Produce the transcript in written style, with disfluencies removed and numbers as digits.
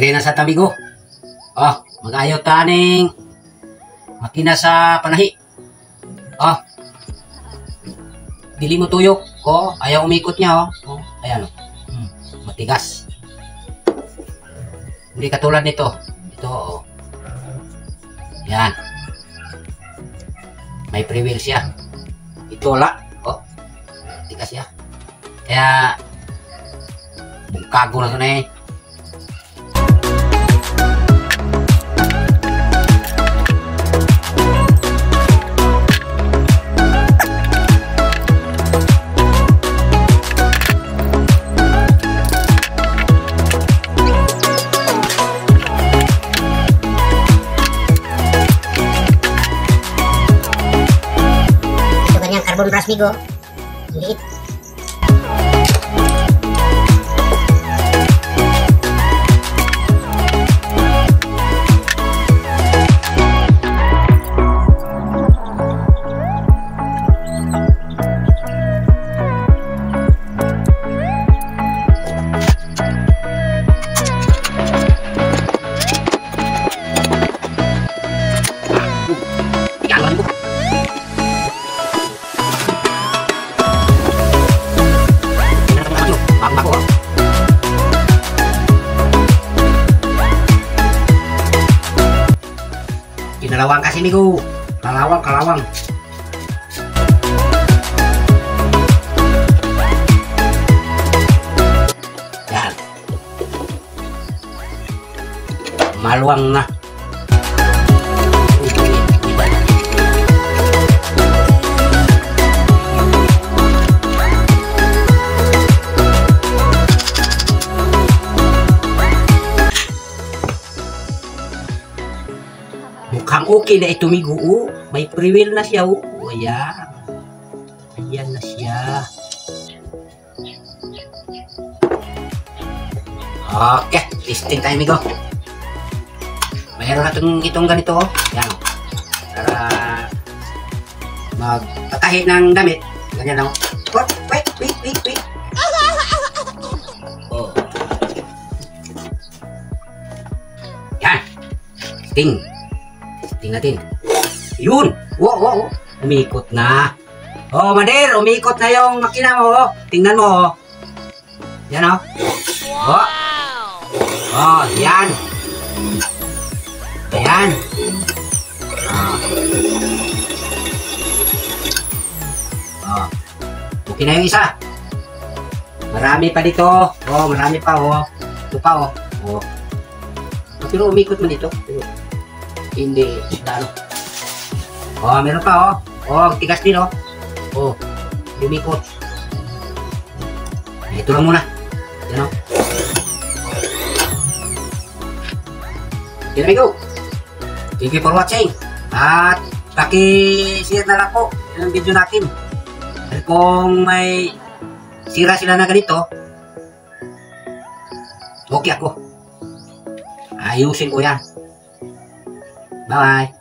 Dire na sa tabi ko. Oh, mag-ayaw taning makina sa panahi. Oh. Dili mo tuyok. Oh, ayaw umikot niya, oh. Oh, ayan, oh. Matigas. Hindi katulad nito. Ito, oh. Yan. May pre-wheel siya. Ito wala. Oh. Matigas siya. Kaya bungkago na ito na eh. Carbon brush migo. Liit. Kinalawang kasi migo. Kalawang. Yan. Maluwang na. Mukhang okay na ito migo. Oh, may pre-wheel na siya. Oh, ayan. Ayan na siya. Okay, testing tayo migo. Mayroon na itong ganito. Oh. Ayan. Para magtatahi ng damit. Ganyan oh. Oh, wait. Oh. Yan. Testing. Tingnan natin. Yun! Wow! Umikot na. Oh, Mader! Umikot na yung makina mo. Oh. Tingnan mo. Oh. Yan, oh. Oh. Oh, yan. Ayan. Oh. Oh. Okay na yung isa. Marami pa dito. Oh, marami pa. Oh. Ito pa, oh. Oh. Pero umikot mo dito. Hindi ano. Oh, meron pa oh. Oh, tigas din oh. Oh, lumikot. Ito lang muna. Yan oh. Here we go. Thank you for watching. At paki-share na lang po yung video natin. At kung may sira sila na ganito, okay ako. Ayusin ko yan. Bye-bye.